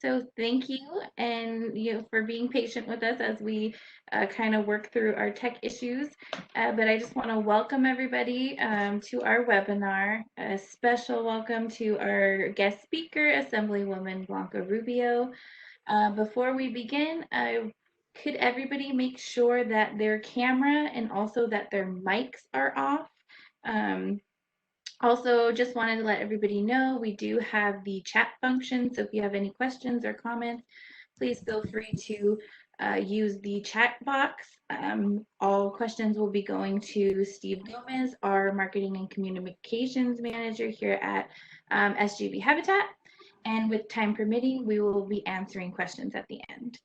So thank you and for being patient with us as we kind of work through our tech issues. But I just want to welcome everybody to our webinar. A special welcome to our guest speaker, Assemblywoman Blanca Rubio. Before we begin, could everybody make sure that their camera and also that their mics are off? Also, just wanted to let everybody know we do have the chat function. So if you have any questions or comments, please feel free to use the chat box. All questions will be going to Steve Gomez, our Marketing and Communications Manager here at SGB Habitat. And with time permitting, we will be answering questions at the end.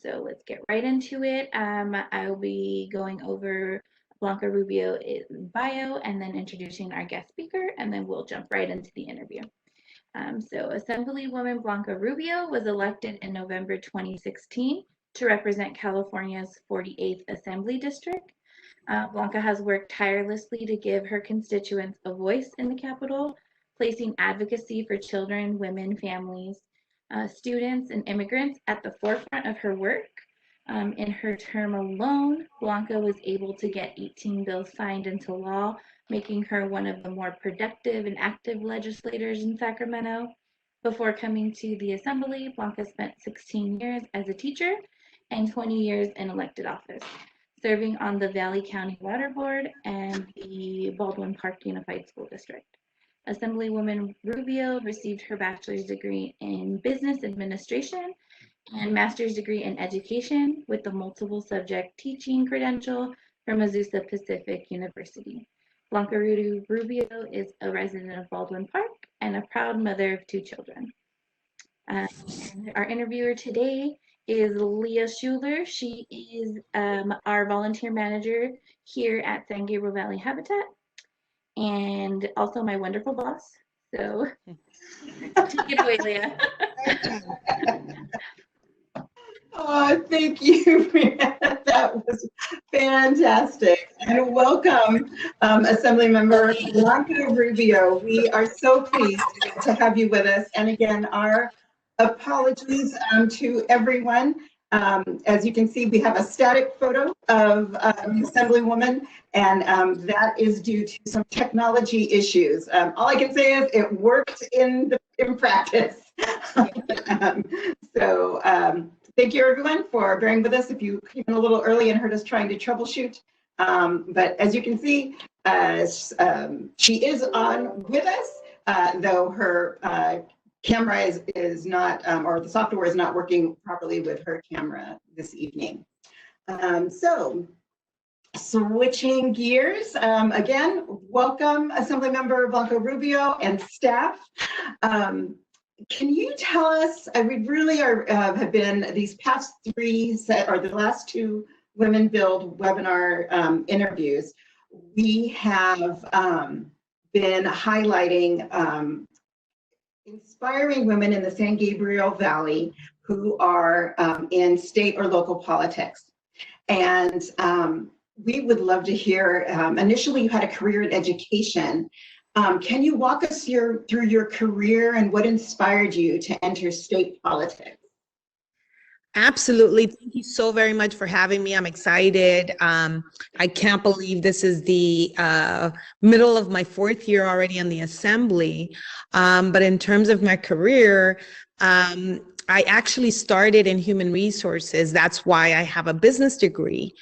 So let's get right into it. I will be going over Blanca Rubio's bio and then introducing our guest speaker, and then we'll jump right into the interview. So Assemblywoman Blanca Rubio was elected in November 2016 to represent California's 48th Assembly District. Blanca has worked tirelessly to give her constituents a voice in the Capitol, placing advocacy for children, women, families, students, and immigrants at the forefront of her work. In her term alone, Blanca was able to get 18 bills signed into law, making her one of the more productive and active legislators in Sacramento. Before coming to the Assembly, Blanca spent 16 years as a teacher and 20 years in elected office, serving on the Valley County Water Board and the Baldwin Park Unified School District. Assemblywoman Rubio received her bachelor's degree in business administration and master's degree in education with the multiple subject teaching credential from Azusa Pacific University. Blanca Rubio is a resident of Baldwin Park and a proud mother of 2 children. Our interviewer today is Leah Schuler. She is our volunteer manager here at San Gabriel Valley Habitat and also my wonderful boss. So take it away, Leah. Oh, thank you, Brianna. That was fantastic. And welcome, Assemblymember Blanca Rubio. We are so pleased to have you with us. And again, our apologies to everyone. As you can see, we have a static photo of the Assemblywoman, and that is due to some technology issues. All I can say is it worked in practice. Thank you, everyone, for bearing with us if you came in a little early and heard us trying to troubleshoot. But as you can see, she is on with us, though her camera is not, or the software is not working properly with her camera this evening. So switching gears, again, welcome Assemblymember Blanca Rubio and staff. Can you tell us, we really have been, these past the last 2 Women Build webinar interviews, we have been highlighting inspiring women in the San Gabriel Valley who are in state or local politics. And we would love to hear, initially you had a career in education. Can you walk us through your career and what inspired you to enter state politics? Absolutely. Thank you so very much for having me. I'm excited. I can't believe this is the middle of my 4th year already on the Assembly. But in terms of my career, I actually started in human resources. That's why I have a business degree.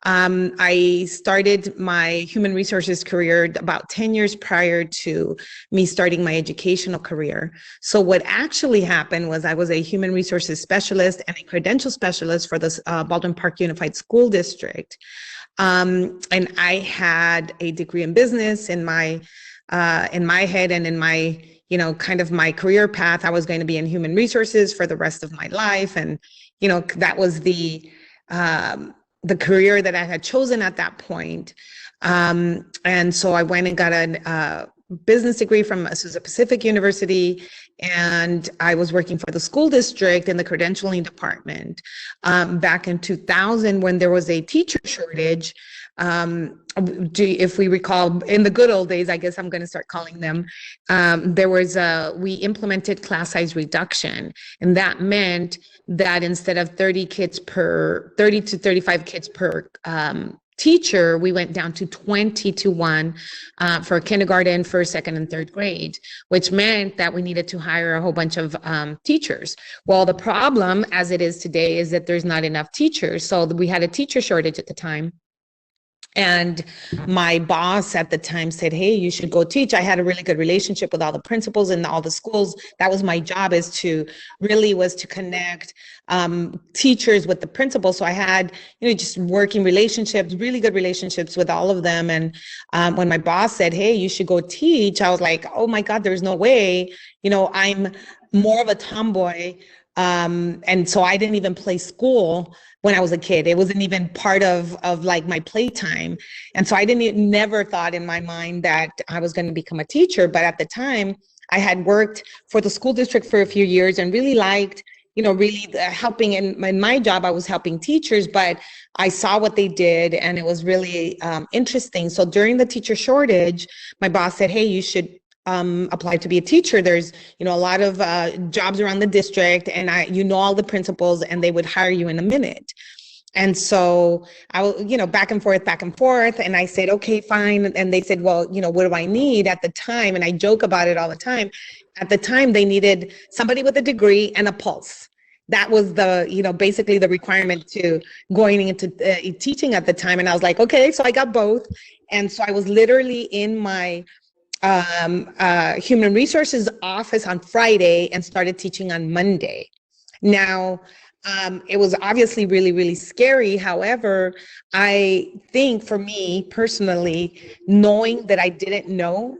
I started my human resources career about 10 years prior to me starting my educational career. So what actually happened was I was a human resources specialist and a credential specialist for the Baldwin Park Unified School District. And I had a degree in business in my head and in my, kind of my career path. I was going to be in human resources for the rest of my life. And, that was the career that I had chosen at that point. And so I went and got a business degree from Azusa Pacific University, and I was working for the school district in the credentialing department. Back in 2000, when there was a teacher shortage, if we recall, in the good old days, I guess I'm going to start calling them, we implemented class size reduction. And that meant that instead of 30 to 35 kids per teacher, we went down to 20 to 1 for kindergarten, first, second, and third grade, which meant that we needed to hire a whole bunch of teachers. Well, the problem, as it is today, is that there's not enough teachers. So we had a teacher shortage at the time. And my boss at the time said, hey, you should go teach. I had a really good relationship with all the principals in all the schools. That was my job, was to connect teachers with the principals. So I had, just working relationships, really good relationships with all of them. And when my boss said, hey, you should go teach, I was like, oh my God, there's no way. I'm more of a tomboy. And so I didn't even play school when I was a kid. It wasn't even part of like my playtime. And so I never thought in my mind that I was going to become a teacher. But at the time, I had worked for the school district for a few years and really liked, helping. In my job, I was helping teachers, but I saw what they did and it was really interesting. So during the teacher shortage, my boss said, hey, you should apply to be a teacher. There's, a lot of jobs around the district, and all the principals, and they would hire you in a minute. And so I was, back and forth. And I said, okay, fine. And they said, well, what do I need at the time? And I joke about it all the time. At the time, they needed somebody with a degree and a pulse. That was basically the requirement to going into teaching at the time. And I was like, okay, so I got both. And so I was literally in my human resources office on Friday and started teaching on Monday. Now, it was obviously really, really scary. However, I think for me personally, knowing that I didn't know,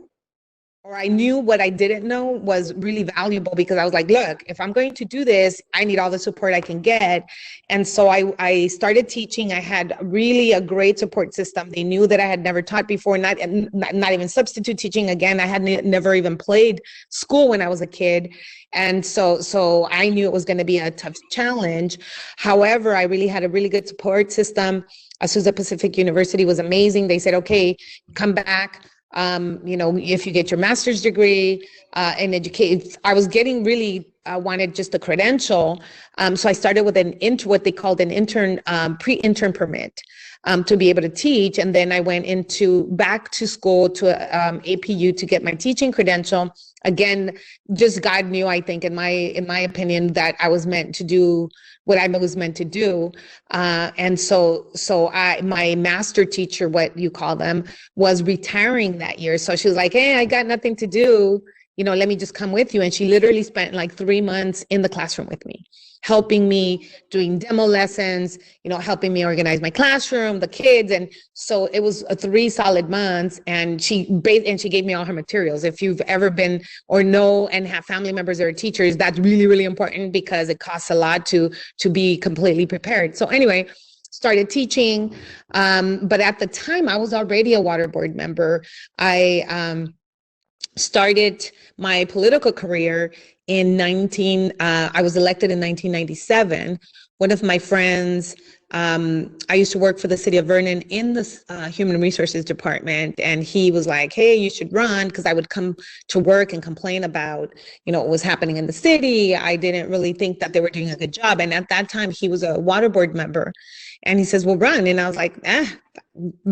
or I knew what I didn't know, was really valuable, because I was like, look, if I'm going to do this, I need all the support I can get. And so I started teaching. I had really a great support system. They knew that I had never taught before, not even substitute teaching. Again, I had never even played school when I was a kid. And so I knew it was going to be a tough challenge. However, I really had a really good support system. Azusa Pacific University was amazing. They said, okay, come back. If you get your master's degree in education. I was getting really wanted just a credential. So I started with what they called an intern, pre-intern permit to be able to teach. And then I went back to school to APU to get my teaching credential. Again, just God knew, I think, in my opinion, that I was meant to do what I was meant to do. And so my master teacher, what you call them, was retiring that year. So she was like, hey, I got nothing to do. Let me just come with you. And she literally spent like 3 months in the classroom with me, helping me, doing demo lessons, helping me organize my classroom, the kids. And so it was 3 solid months. And she gave me all her materials. If you've ever been or know and have family members that are teachers, that's really, really important, because it costs a lot to be completely prepared. So anyway, started teaching. But at the time, I was already a water board member. I started my political career I was elected in 1997. One of my friends, I used to work for the city of Vernon in the human resources department. And he was like, hey, you should run, because I would come to work and complain about, what was happening in the city. I didn't really think that they were doing a good job. And at that time, he was a water board member. And he says, well, run. And I was like, I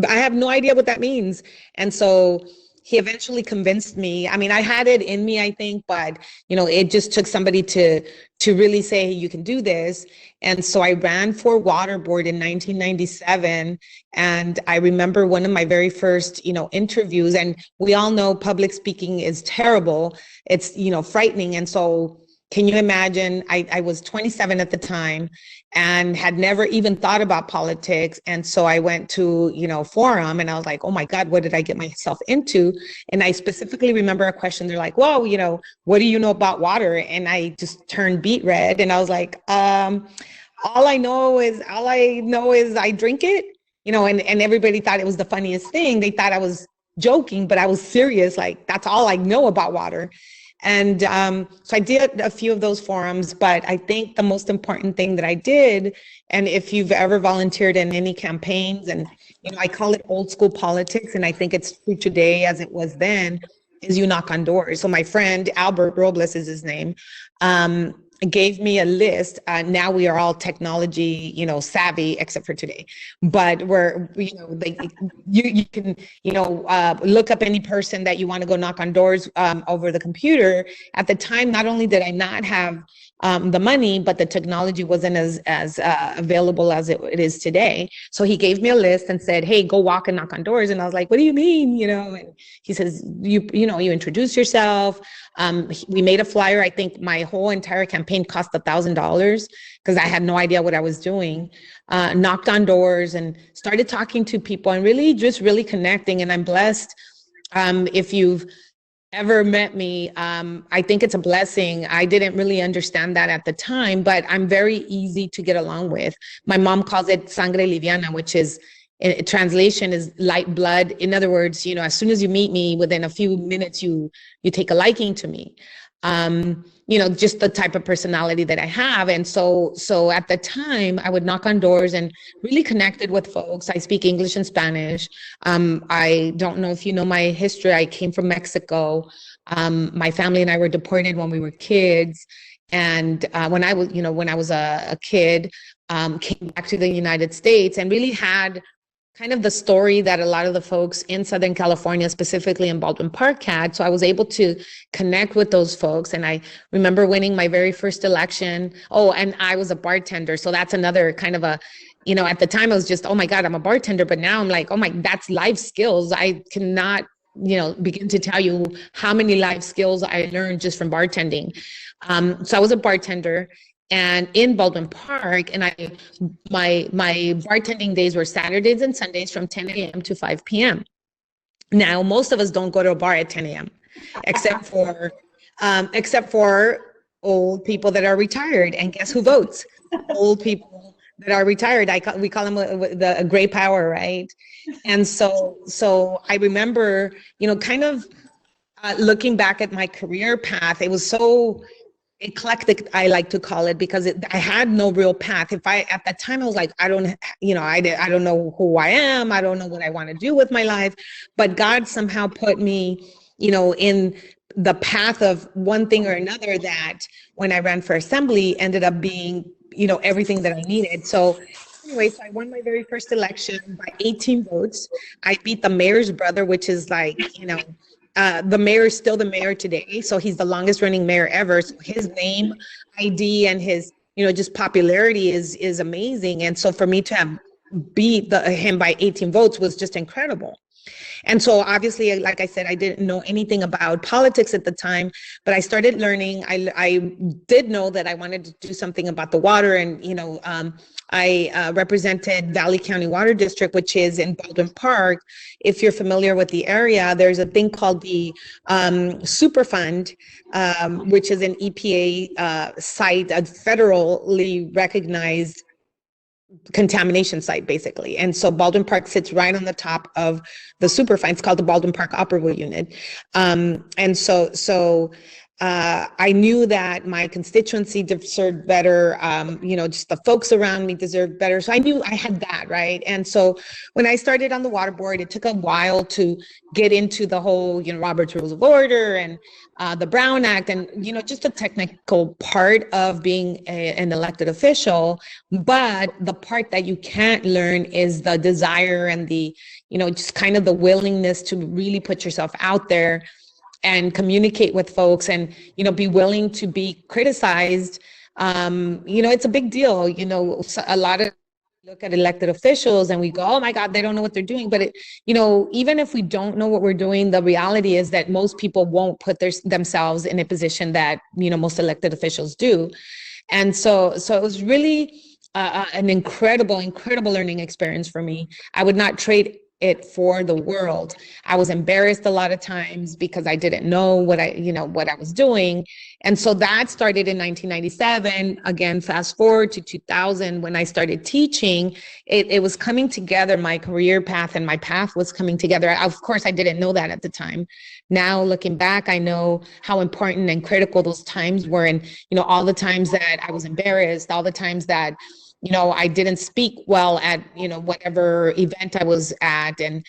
have no idea what that means. And so he eventually convinced me. I mean, I had it in me, I think, but, it just took somebody to really say, hey, you can do this. And so I ran for water board in 1997. And I remember one of my very first, interviews, and we all know public speaking is terrible. It's, frightening. And so can you imagine, I was 27 at the time and had never even thought about politics. And so I went to, forum, and I was like, oh my God, what did I get myself into? And I specifically remember a question. They're like, well, what do you know about water? And I just turned beet red. And I was like, all I know is I drink it, and everybody thought it was the funniest thing. They thought I was joking, but I was serious. Like, that's all I know about water. And so I did a few of those forums, but I think the most important thing that I did, and if you've ever volunteered in any campaigns, and I call it old school politics, and I think it's true today as it was then, is you knock on doors. So my friend, Albert Robles is his name, gave me a list. Now we are all technology, savvy, except for today. But you can, look up any person that you want to go knock on doors over the computer. At the time, not only did I not have the money, but the technology wasn't as available as it is today. So he gave me a list and said, "Hey, go walk and knock on doors." And I was like, "What do you mean?" And he says, you introduce yourself. We made a flyer. I think my whole entire campaign cost $1,000 because I had no idea what I was doing. Knocked on doors and started talking to people and really connecting. And I'm blessed. If you've ever met me, I think it's a blessing. I didn't really understand that at the time, but I'm very easy to get along with. My mom calls it sangre liviana, which is, translation is light blood. In other words, as soon as you meet me, within a few minutes, you take a liking to me. Just the type of personality that I have. And so at the time I would knock on doors and really connected with folks. I speak English and Spanish. I don't know if you know my history. I came from Mexico. My family and I were deported when we were kids. And when I was a kid, came back to the United States and really had kind of the story that a lot of the folks in Southern California, specifically in Baldwin Park, had. So I was able to connect with those folks. And I remember winning my very first election. Oh, and I was a bartender. So that's another kind of a, at the time I was just, oh my God, I'm a bartender. But now I'm like, oh my, that's life skills. I cannot, begin to tell you how many life skills I learned just from bartending. So I was a bartender. And in Baldwin Park, and my bartending days were Saturdays and Sundays from 10 a.m. to 5 p.m. Now, most of us don't go to a bar at 10 a.m. except for old people that are retired. And guess who votes? Old people that are retired. We call them the gray power, right? And so I remember, kind of looking back at my career path, it was so eclectic, I like to call it, because I had no real path. At that time, I was like, I don't know who I am. I don't know what I want to do with my life. But God somehow put me, in the path of one thing or another that when I ran for assembly ended up being, everything that I needed. So anyway, so I won my very first election by 18 votes. I beat the mayor's brother, which is like, the mayor is still the mayor today. So he's the longest running mayor ever. So his name, ID, and his, just popularity is amazing. And so for me to have beat him by 18 votes was just incredible. And so obviously, like I said, I didn't know anything about politics at the time, but I started learning. I did know that I wanted to do something about the water. And, I represented Valley County Water District, which is in Baldwin Park. If you're familiar with the area, there's a thing called the Superfund, which is an EPA site, a federally recognized contamination site, basically. And so Baldwin Park sits right on the top of the Superfund. It's called the Baldwin Park Operable Unit. And so I knew that my constituency deserved better, just the folks around me deserved better. So I knew I had that, right? And so when I started on the water board, it took a while to get into the whole, Robert's Rules of Order and the Brown Act and, just the technical part of being an elected official. But the part that you can't learn is the desire and the, just kind of the willingness to really put yourself out there and communicate with folks and, be willing to be criticized. It's a big deal. A lot of look at elected officials and we go, oh my God, they don't know what they're doing. But even if we don't know what we're doing, the reality is that most people won't put themselves in a position that, most elected officials do. And so it was really an incredible learning experience for me. I would not trade it for the world. I was embarrassed a lot of times because I didn't know what I was doing. And so that started in 1997. Again, fast forward to 2000, when I started teaching, it was coming together. My career path and my path was coming together. Of course, I didn't know that at the time. Now, looking back, I know how important and critical those times were. And, all the times that I was embarrassed, all the times that I didn't speak well at, whatever event I was at, and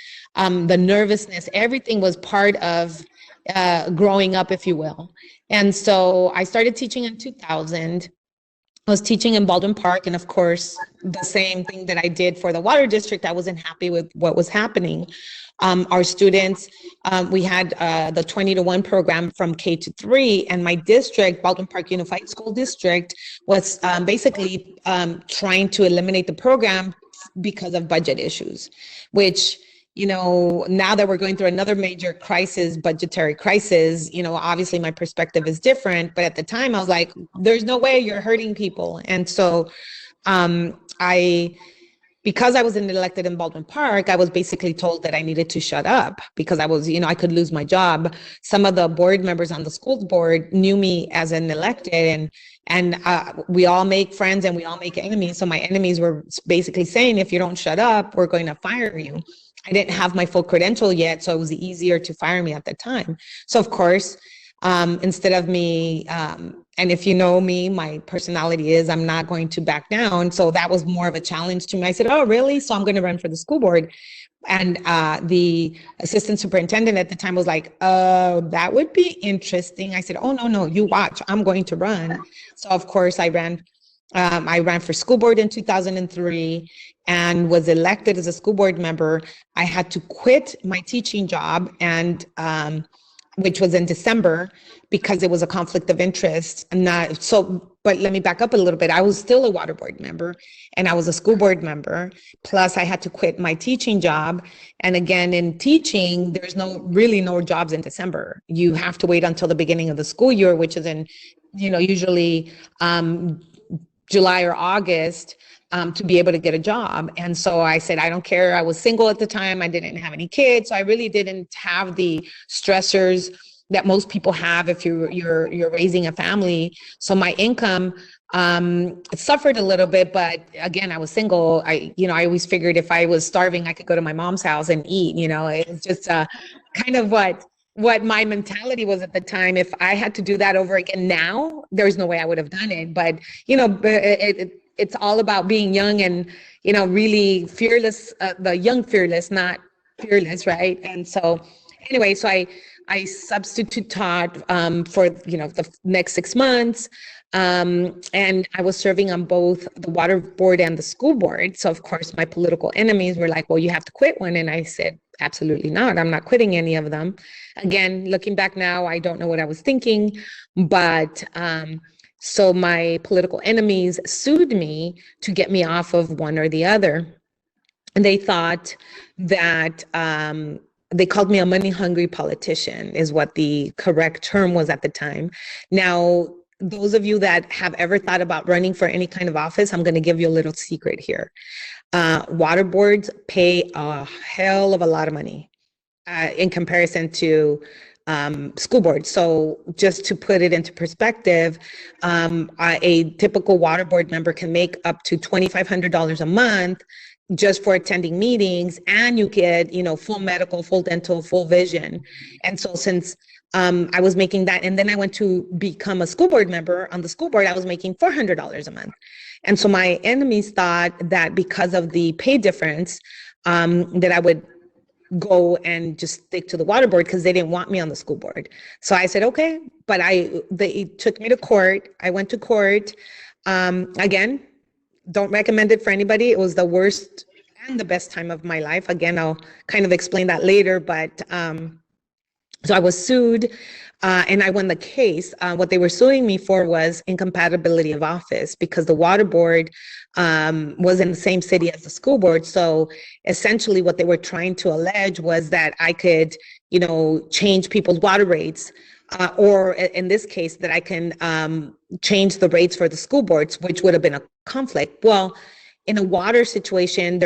the nervousness, everything was part of growing up, if you will. And so I started teaching in 2000. I was teaching in Baldwin Park, and of course, the same thing that I did for the water district, I wasn't happy with what was happening. Our students, we had the 20-to-1 program from K to 3, and my district, Baldwin Park Unified School District, was basically trying to eliminate the program because of budget issues, which, now that we're going through another major crisis, budgetary crisis, obviously my perspective is different. But at the time I was like, there's no way, you're hurting people. And so because I was elected in Baldwin Park, I was basically told that I needed to shut up because I was, I could lose my job. Some of the board members on the school board knew me as an elected, and we all make friends and we all make enemies. So my enemies were basically saying, if you don't shut up, we're going to fire you. I didn't have my full credential yet, so it was easier to fire me at the time. So of course, instead of me, and if you know me, my personality is I'm not going to back down. So that was more of a challenge to me. I said, oh, really? So I'm going to run for the school board. And the assistant superintendent at the time was like, that would be interesting. I said, oh, no, you watch, I'm going to run. So of course I ran for school board in 2003 and was elected as a school board member. I had to quit my teaching job, and which was in December, because it was a conflict of interest. But let me back up a little bit. I was still a water board member and I was a school board member. Plus I had to quit my teaching job. And again, in teaching, there's really no jobs in December. You have to wait until the beginning of the school year, which is in, usually July or August, to be able to get a job. And so I said, I don't care. I was single at the time. I didn't have any kids. So I really didn't have the stressors that most people have if you're raising a family. So my income suffered a little bit, but again, I was single. I always figured if I was starving, I could go to my mom's house and eat. It's just kind of what my mentality was at the time. If I had to do that over again now, there's no way I would have done it. But it's all about being young and really fearless. The young fearless, not fearless, right? And so anyway, so I substitute taught for the next 6 months, and I was serving on both the water board and the school board. So of course my political enemies were like, well, you have to quit one. And I said, absolutely not. I'm not quitting any of them. Again, looking back now, I don't know what I was thinking, but so my political enemies sued me to get me off of one or the other. And they thought that they called me a money-hungry politician, is what the correct term was at the time. Now, those of you that have ever thought about running for any kind of office, I'm going to give you a little secret here. Water boards pay a hell of a lot of money in comparison to school board. So just to put it into perspective, a typical water board member can make up to $2,500 a month just for attending meetings, and you get, full medical, full dental, full vision. And so since I was making that, and then I went to become a school board member on the school board, I was making $400 a month. And so my enemies thought that because of the pay difference, that I would go and just stick to the water board because they didn't want me on the school board. So I said, okay, but they took me to court. I went to court. Again, don't recommend it for anybody. It was the worst and the best time of my life. Again, I'll kind of explain that later, but so I was sued and I won the case. What they were suing me for was incompatibility of office because the water board was in the same city as the school board. So essentially what they were trying to allege was that I could, change people's water rates, or in this case, that I can change the rates for the school boards, which would have been a conflict. Well, in a water situation,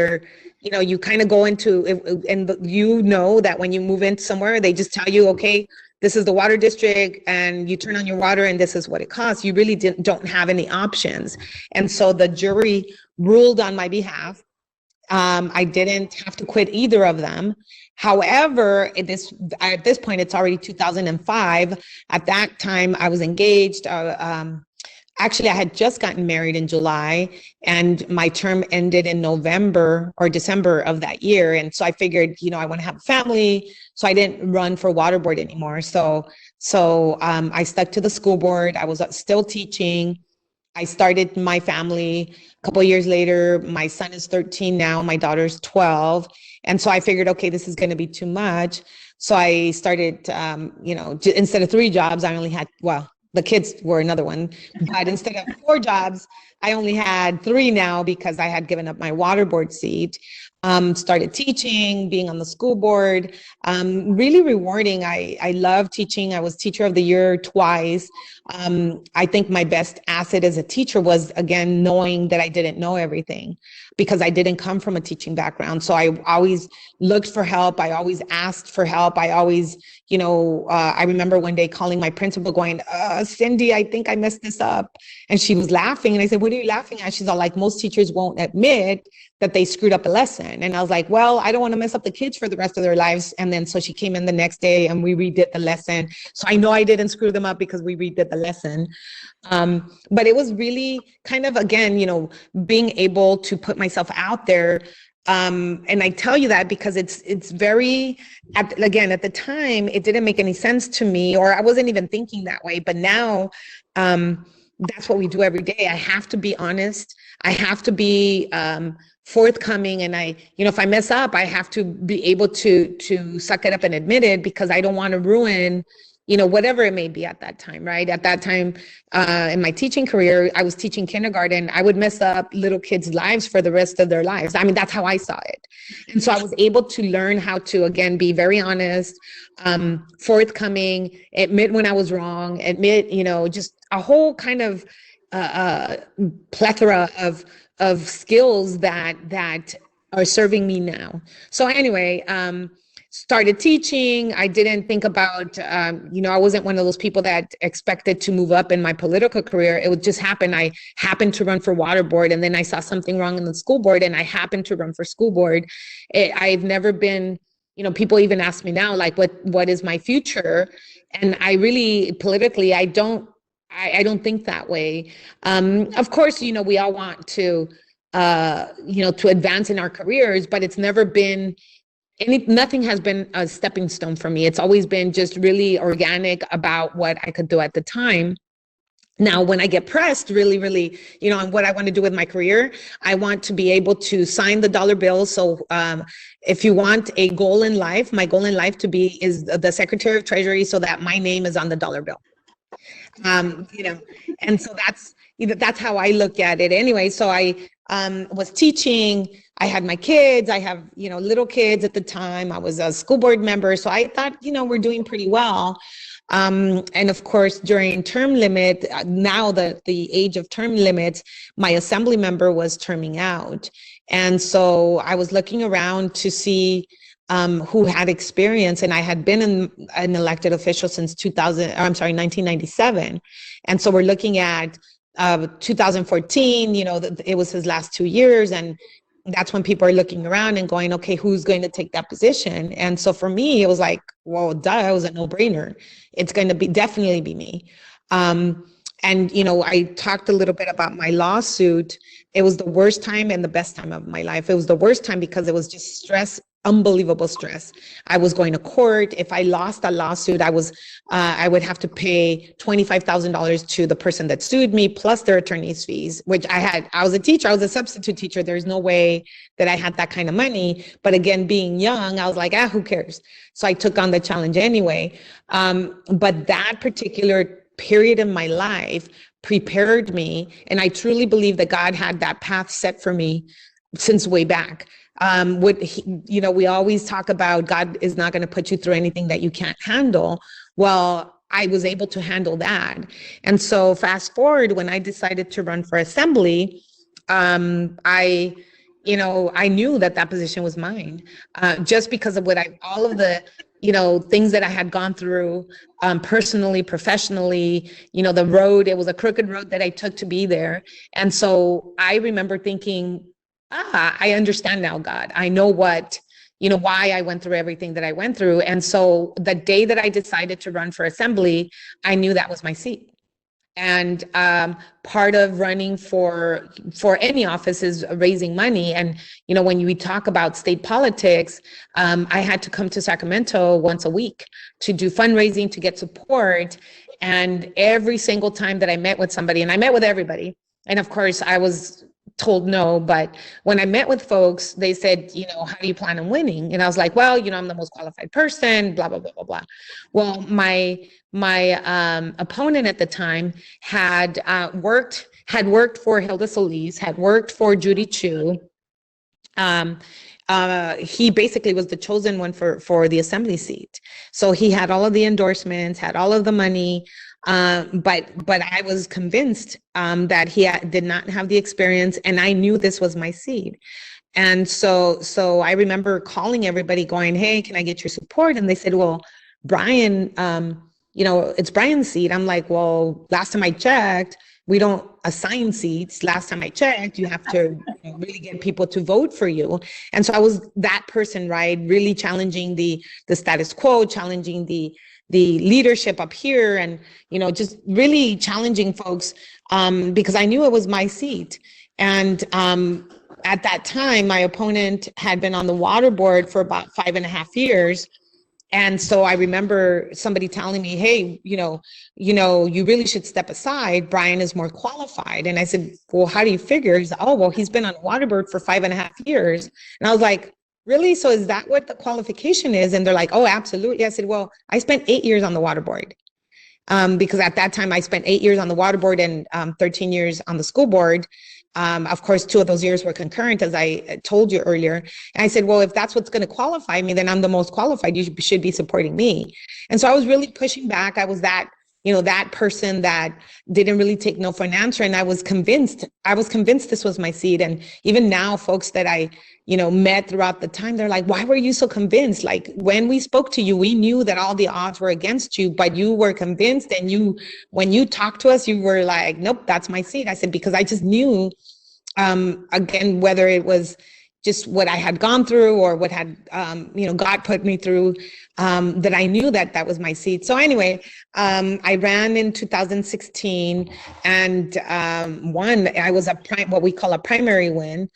you kind of go into, and that when you move into somewhere, they just tell you, okay, this is the water district and you turn on your water and this is what it costs. You really don't have any options. And so the jury ruled on my behalf. I didn't have to quit either of them. However, at this point, it's already 2005. At that time, I was engaged. Actually, I had just gotten married in July, and my term ended in November or December of that year. And so I figured, I want to have a family. So I didn't run for water board anymore. So I stuck to the school board. I was still teaching. I started my family a couple of years later. My son is 13 now. My daughter's 12. And so I figured, okay, this is going to be too much. So I started, instead of 3 jobs, I only had, the kids were another one, but instead of 4 jobs, I only had 3 now because I had given up my water board seat. Started teaching, being on the school board, really rewarding. I love teaching. I was teacher of the year twice. I think my best asset as a teacher was, again, knowing that I didn't know everything because I didn't come from a teaching background. So I always looked for help. I always asked for help. I always, I remember one day calling my principal going, Cindy, I think I messed this up. And she was laughing. And I said, what are you laughing at? She's all like, most teachers won't admit that they screwed up a lesson. And I was like, well, I don't want to mess up the kids for the rest of their lives. And then so she came in the next day and we redid the lesson. So I know I didn't screw them up because we redid the lesson. But it was really kind of, again, being able to put myself out there. And I tell you that because it's very, again, at the time, it didn't make any sense to me, or I wasn't even thinking that way. But now, that's what we do every day. I have to be honest. I have to be forthcoming. And if I mess up, I have to be able to suck it up and admit it because I don't want to ruin, whatever it may be at that time, right? At that time, in my teaching career, I was teaching kindergarten. I would mess up little kids' lives for the rest of their lives. I mean, that's how I saw it. And so I was able to learn how to, again, be very honest, forthcoming, admit when I was wrong, admit, just a whole kind of plethora of skills that are serving me now. So anyway, started teaching. I didn't think about, I wasn't one of those people that expected to move up in my political career. It would just happen. I happened to run for water board, and then I saw something wrong in the school board, and I happened to run for school board. I've never been, people even ask me now, like, what is my future? And I really, politically, I don't think that way. Of course, we all want to, to advance in our careers, but it's never been, nothing has been a stepping stone for me. It's always been just really organic about what I could do at the time. Now, when I get pressed really, really, on what I want to do with my career, I want to be able to sign the dollar bill. So if you want a goal in life, my goal in life is the Secretary of Treasury so that my name is on the dollar bill. And so that's how I look at it anyway. So I was teaching, I had my kids, I have, little kids at the time. I was a school board member. So I thought, we're doing pretty well. And of course, during term limit, now the age of term limits, my assembly member was terming out. And so I was looking around to see who had experience, and I had been an elected official since 1997. And so we're looking at 2014, it was his last 2 years. And that's when people are looking around and going, okay, who's going to take that position? And so for me, it was like, well, duh, it was a no-brainer. It's going to definitely be me. And, I talked a little bit about my lawsuit. It was the worst time and the best time of my life. It was the worst time because it was just stress, unbelievable stress. I was going to court. If I lost a lawsuit, I would have to pay $25,000 to the person that sued me, plus their attorney's fees, which I was a teacher. I was a substitute teacher. There's no way that I had that kind of money. But again, being young, I was like, who cares? So I took on the challenge anyway. But that particular period in my life prepared me. And I truly believe that God had that path set for me since way back. We always talk about God is not going to put you through anything that you can't handle. Well, I was able to handle that. And so fast forward, when I decided to run for assembly, I knew that position was mine, just because of all of the things that I had gone through, personally, professionally, the road, it was a crooked road that I took to be there. And so I remember thinking, I understand now, God. I know why I went through everything that I went through. And so the day that I decided to run for assembly, I knew that was my seat. And part of running for any office is raising money. And, you know, when we talk about state politics, I had to come to Sacramento once a week to do fundraising, to get support. And every single time that I met with somebody, and I met with everybody, and of course I was told no, but when I met with folks, they said, you know, how do you plan on winning? And I was like, well, you know, I'm the most qualified person, blah, blah, blah, blah, blah. Well, my opponent at the time had worked for Hilda Solis, had worked for Judy Chu. He basically was the chosen one for the assembly seat. So he had all of the endorsements, had all of the money. But I was convinced that he did not have the experience, and I knew this was my seed. And so I remember calling everybody going, hey, can I get your support? And they said, well, Brian, you know, it's Brian's seat. I'm like, well, last time I checked, we don't assign seats. Last time I checked, you have to really get people to vote for you. And so I was that person, right? Really challenging the status quo, challenging the leadership up here, and, you know, just really challenging folks because I knew it was my seat. And at that time, my opponent had been on the water board for about 5.5 years. And so I remember somebody telling me, hey, you know, you really should step aside. Brian is more qualified. And I said, well, how do you figure? He's like, oh, well, he's been on water board for 5.5 years. And I was like, really? So is that what the qualification is? And they're like, oh, absolutely. I said, well, I spent 8 years on the water board because at that time I spent 8 years on the water board and 13 years on the school board. Of course, 2 of those years were concurrent, as I told you earlier. And I said, well, if that's what's going to qualify me, then I'm the most qualified. You should be supporting me. And so I was really pushing back. I was that, you know, that person that didn't really take no for an answer. And I was convinced this was my seed. And even now, folks that I, you know, met throughout the time, they're like, why were you so convinced? Like, when we spoke to you, we knew that all the odds were against you, but you were convinced. And when you talked to us, you were like, nope, that's my seed. I said, because I just knew, again, whether it was just what I had gone through or what had, you know, God put me through, that I knew that was my seed. So anyway, I ran in 2016 and won. I was what we call a primary win,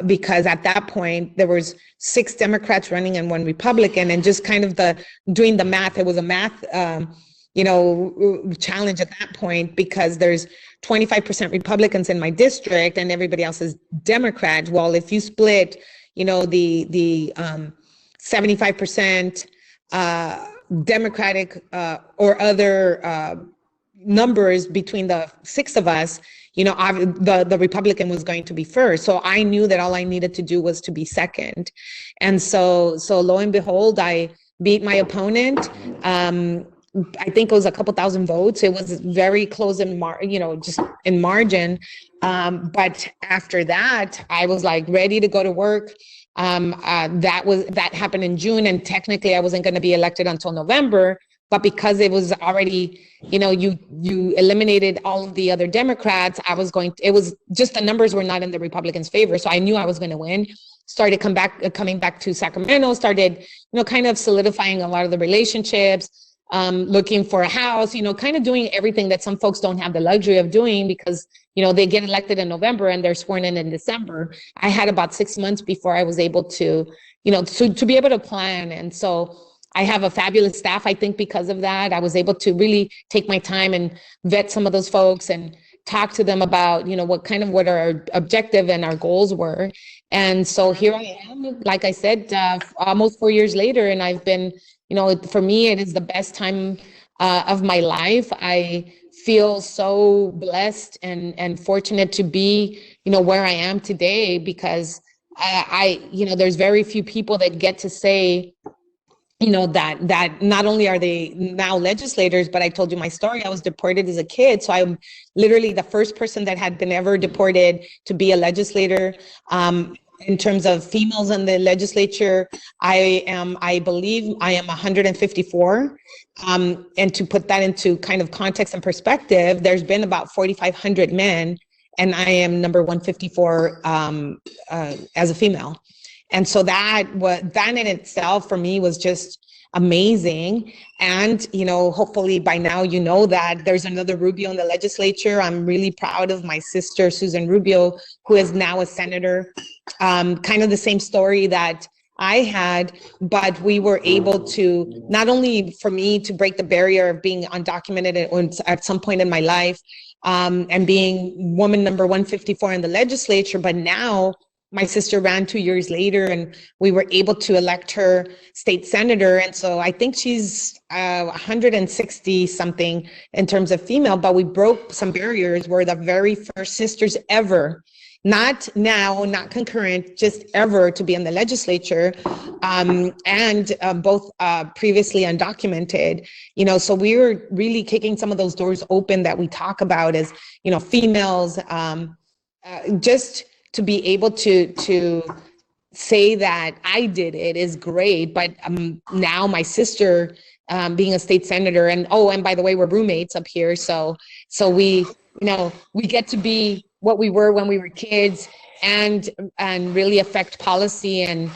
because at that point there was 6 Democrats running and 1 Republican, and just kind of doing the math, it was a math, you know, challenge at that point, because there's 25% Republicans in my district and everybody else is Democrat. Well, if you split, you know, the 75% Democratic or other numbers between the 6 of us, you know, the Republican was going to be first. So I knew that all I needed to do was to be second. And so lo and behold, I beat my opponent. I think it was a couple thousand votes. It was very close in just in margin. But after that, I was like ready to go to work. That happened in June, and technically I wasn't going to be elected until November. But because it was already, you know, you eliminated all of the other Democrats, it was just the numbers were not in the Republicans' favor. So I knew I was going to win. Started coming back to Sacramento, started, you know, kind of solidifying a lot of the relationships, looking for a house, you know, kind of doing everything that some folks don't have the luxury of doing because, you know, they get elected in November and they're sworn in December. I had about 6 months before I was able to, you know, to be able to plan. And so I have a fabulous staff. I think because of that, I was able to really take my time and vet some of those folks and talk to them about, you know, what our objective and our goals were. And so here I am, like I said, almost 4 years later, and I've been, you know, for me, it is the best time of my life. I feel so blessed and fortunate to be, you know, where I am today, because I you know, there's very few people that get to say, you know, that not only are they now legislators, but I told you my story. I was deported as a kid. So I'm literally the first person that had been ever deported to be a legislator. In terms of females in the legislature, I believe I am 154. And to put that into kind of context and perspective, there's been about 4,500 men, and I am number 154 as a female. And so that in itself for me was just amazing. And, hopefully by now, that there's another Rubio in the legislature. I'm really proud of my sister, Susan Rubio, who is now a senator. Kind of the same story that I had, but we were able to, not only for me to break the barrier of being undocumented at some point in my life, and being woman number 154 in the legislature, but now my sister ran 2 years later and we were able to elect her state senator. And so I think she's 160 something in terms of female, but we broke some barriers. We're the very first sisters ever, not now, not concurrent, just ever to be in the legislature, and both previously undocumented, so we were really kicking some of those doors open that we talk about as, females, just to be able to say that I did it is great. But now my sister, being a state senator, and by the way, we're roommates up here. So we, we get to be what we were when we were kids and really affect policy and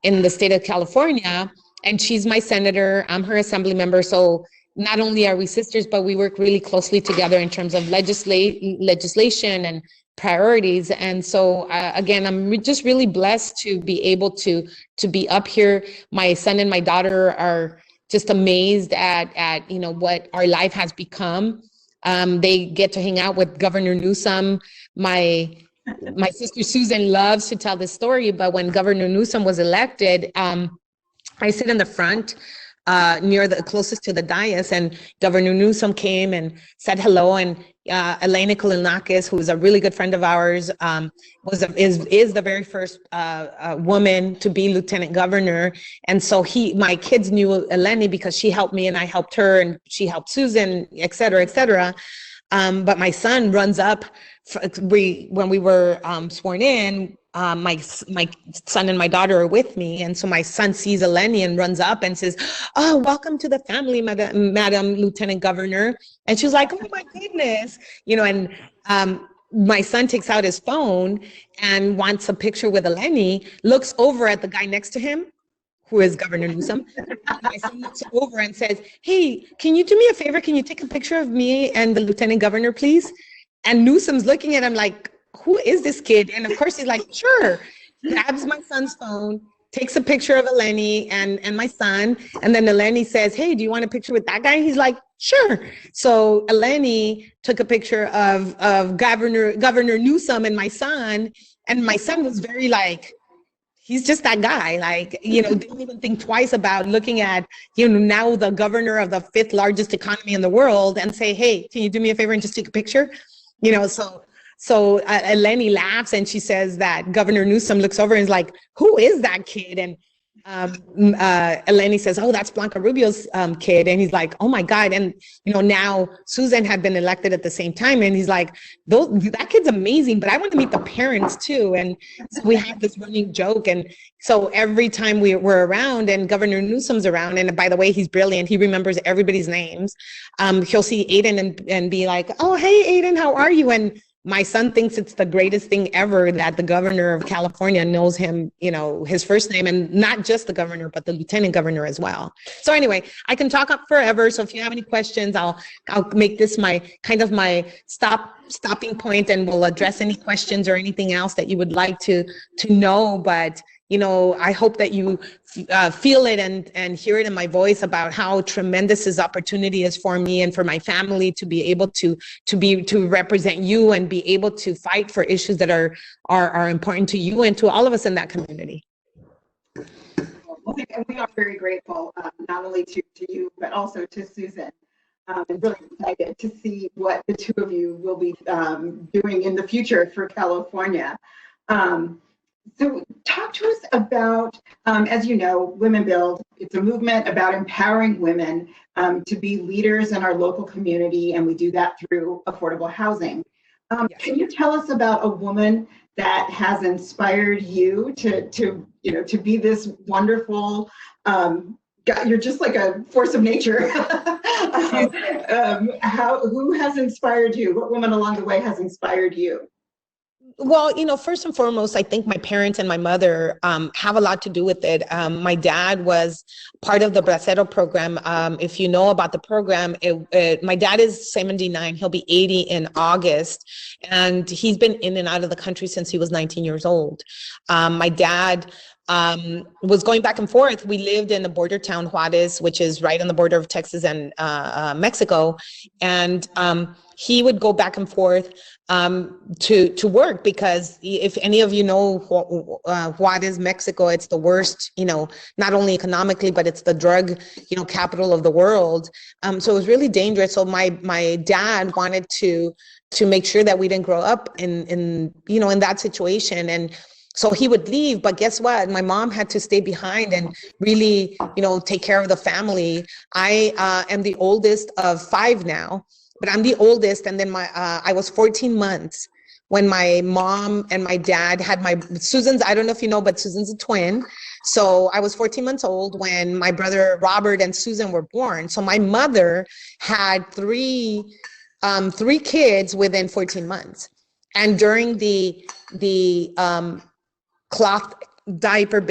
in the state of California. And she's my senator, I'm her assembly member. So not only are we sisters, but we work really closely together in terms of legislation and priorities. And so again, I'm just really blessed to be able to be up here. My son and my daughter are just amazed at what our life has become. They get to hang out with Governor Newsom. My sister Susan loves to tell this story, but when Governor Newsom was elected, I sit in the front, near the closest to the dais, and Governor Newsom came and said hello. And Elena Kolinakis, who is a really good friend of ours, is the very first woman to be lieutenant governor. And so my kids knew Eleni because she helped me and I helped her, and she helped Susan, et cetera, et cetera. But my son runs up. When we were sworn in, my son and my daughter are with me, and so my son sees Eleni and runs up and says, "Oh, welcome to the family, Madam Lieutenant Governor." And she's like, "Oh my goodness," and my son takes out his phone and wants a picture with Eleni. Looks over at the guy next to him, who is Governor Newsom. My son looks over and says, "Hey, can you do me a favor? Can you take a picture of me and the Lieutenant Governor, please?" And Newsom's looking at him like, "Who is this kid?" And of course he's like, "Sure." Grabs my son's phone, takes a picture of Eleni and my son. And then Eleni says, "Hey, do you want a picture with that guy?" He's like, "Sure." So Eleni took a picture of Governor Newsom and my son was very like, he's just that guy, like, didn't even think twice about looking at, now the governor of the 5th largest economy in the world and say, "Hey, can you do me a favor and just take a picture?" So Eleni laughs and she says that Governor Newsom looks over and is like, "Who is that kid?" And Eleni says, "Oh, that's Blanca Rubio's kid." And he's like, "Oh my God." And, now Susan had been elected at the same time. And he's like, "That kid's amazing, but I want to meet the parents too." And so we have this running joke. And so every time we're around and Governor Newsom's around, and by the way, he's brilliant. He remembers everybody's names. He'll see Aiden and be like, "Oh, hey, Aiden, how are you?" And my son thinks it's the greatest thing ever that the governor of California knows him, his first name, and not just the governor, but the lieutenant governor as well. So anyway, I can talk up forever. So if you have any questions, I'll make this my stopping point, and we'll address any questions or anything else that you would like to know. But I hope that you feel it and hear it in my voice about how tremendous this opportunity is for me and for my family to be able to represent you and be able to fight for issues that are important to you and to all of us in that community. Well, we are very grateful, not only to you, but also to Susan. I'm really excited to see what the two of you will be doing in the future for California. So talk to us about, as you know, Women Build. It's a movement about empowering women to be leaders in our local community, and we do that through affordable housing. Yes. Can you tell us about a woman that has inspired you to be this wonderful, you're just like a force of nature. Who has inspired you? What woman along the way has inspired you? Well, first and foremost, I think my parents and my mother have a lot to do with it. My dad was part of the Bracero program. If you know about the program, my dad is 79. He'll be 80 in August. And he's been in and out of the country since he was 19 years old. My dad was going back and forth. We lived in the border town, Juarez, which is right on the border of Texas and Mexico. And he would go back and forth to work, because if any of you know Juarez, Mexico, it's the worst, not only economically, but it's the drug, capital of the world. So it was really dangerous. So my dad wanted to make sure that we didn't grow up in that situation. And so he would leave, but guess what? My mom had to stay behind and really, take care of the family. I am the oldest of 5 now, but I'm the oldest. And then I was 14 months when my mom and my dad had Susan's, I don't know if you know, but Susan's a twin. So I was 14 months old when my brother Robert and Susan were born. So my mother had three kids within 14 months. And during the cloth diaper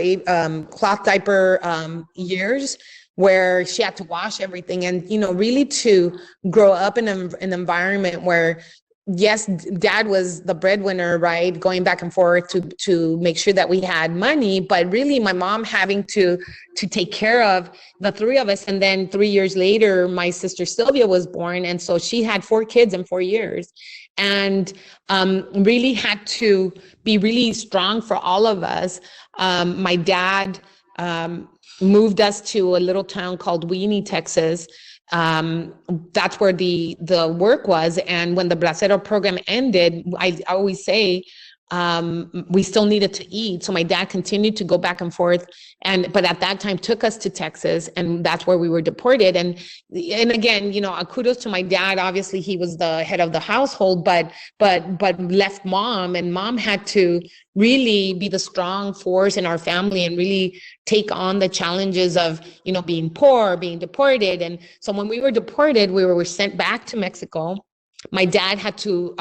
years, where she had to wash everything, and really to grow up in an environment where, yes, dad was the breadwinner, right, going back and forth to make sure that we had money, but really my mom having to take care of the 3 of us. And then 3 years later, my sister Sylvia was born, and so she had 4 kids in 4 years, and really had to be really strong for all of us. My dad moved us to a little town called Weenie, Texas. That's where the work was. And when the Bracero program ended, I always say, we still needed to eat. So my dad continued to go back and forth, but at that time took us to Texas, and that's where we were deported. And again, kudos to my dad. Obviously he was the head of the household, but left mom, and mom had to really be the strong force in our family and really take on the challenges of, being poor, being deported. And so when we were deported, we were sent back to Mexico. My dad had to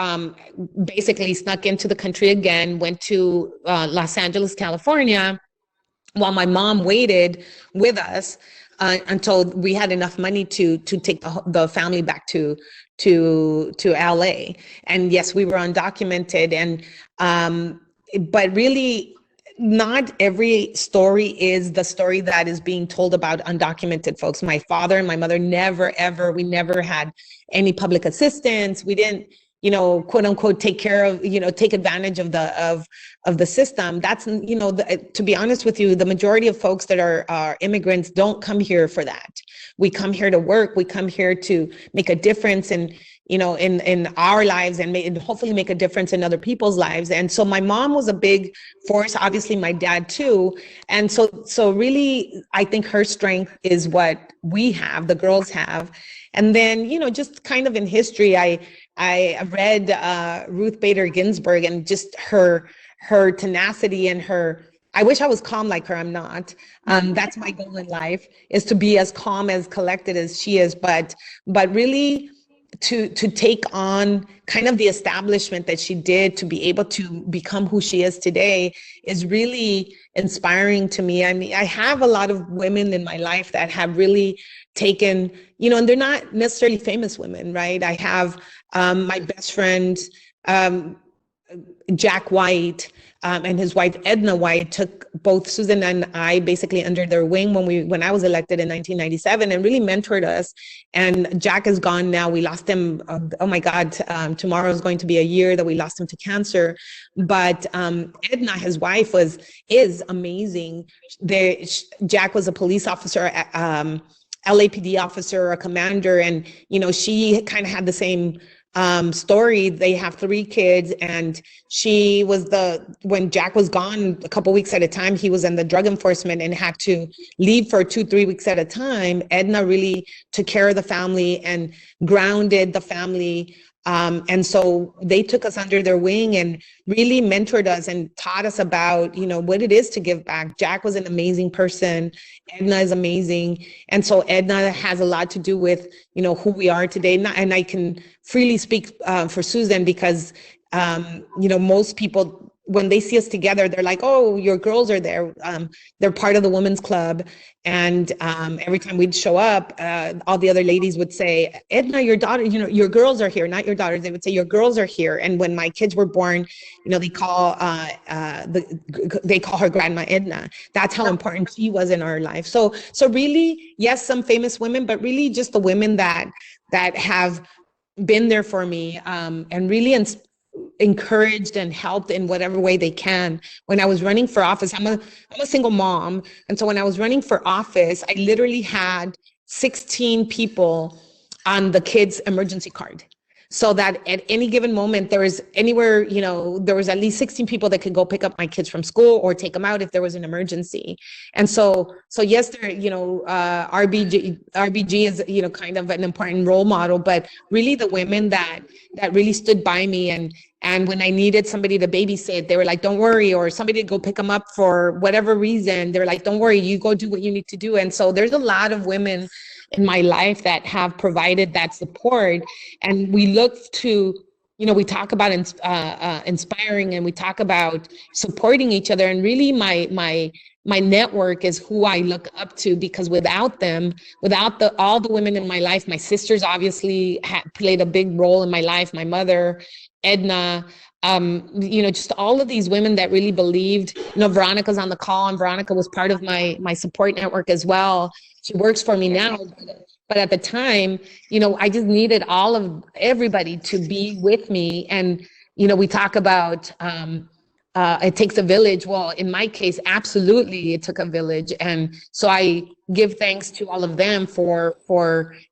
basically snuck into the country again, went to Los Angeles, California, while my mom waited with us until we had enough money to take the family back to LA. And yes, we were undocumented, and but really, not every story is the story that is being told about undocumented folks. My father and my mother we never had any public assistance. We didn't, quote unquote, take advantage of the system. That's, to be honest with you, the majority of folks that are immigrants don't come here for that. We come here to work. We come here to make a difference in our lives, and hopefully make a difference in other people's lives. And so my mom was a big force, obviously my dad too. And so really, I think her strength is what we have, the girls have. And then, just kind of in history, I read Ruth Bader Ginsburg, and just her tenacity and I wish I was calm like her. I'm not. That's my goal in life, is to be as calm, as collected as she is, but really to take on kind of the establishment that she did, to be able to become who she is today, is really inspiring to me. I mean, I have a lot of women in my life that have really taken, and they're not necessarily famous women, right? I have my best friend, Jack White, and his wife Edna White took both Susan and I basically under their wing when I was elected in 1997, and really mentored us. And Jack is gone now. We lost him. Oh my God! Tomorrow is going to be a year that we lost him to cancer. But Edna, his wife, is amazing. Jack was a police officer, LAPD officer, a commander, and she kind of had the same story. They have 3 kids, and she was when Jack was gone a couple weeks at a time, he was in the drug enforcement and had to leave for 2-3 weeks at a time. Edna really took care of the family and grounded the family. And so they took us under their wing and really mentored us and taught us about, what it is to give back. Jack was an amazing person. Edna is amazing. And so Edna has a lot to do with, who we are today. And I can freely speak for Susan, because most people, when they see us together, they're like, oh, your girls are there. They're part of the women's club. And every time we'd show up, all the other ladies would say, Edna, your daughter, your girls are here, not your daughters. They would say, your girls are here. And when my kids were born, they call her Grandma Edna. That's how important she was in our life. So really, yes, some famous women, but really just the women that have been there for me, and really encouraged and helped in whatever way they can. When I was running for office, I'm a single mom. And so when I was running for office, I literally had 16 people on the kids' emergency card. So that at any given moment, there was anywhere, there was at least 16 people that could go pick up my kids from school or take them out if there was an emergency. And so yes, there, RBG is, kind of an important role model, but really the women that really stood by me, and when I needed somebody to babysit, they were like, don't worry, or somebody to go pick them up for whatever reason. They were like, don't worry, you go do what you need to do. And so there's a lot of women in my life that have provided that support. And we look to, we talk about inspiring, and we talk about supporting each other. And really my network is who I look up to, because without them, without all the women in my life, my sisters obviously played a big role in my life, my mother, Edna, just all of these women that really believed. Veronica's on the call, and Veronica was part of my support network as well. She works for me now, but at the time, I just needed everybody to be with me. And, we talk about, it takes a village. Well, in my case, absolutely, it took a village. And so I give thanks to all of them for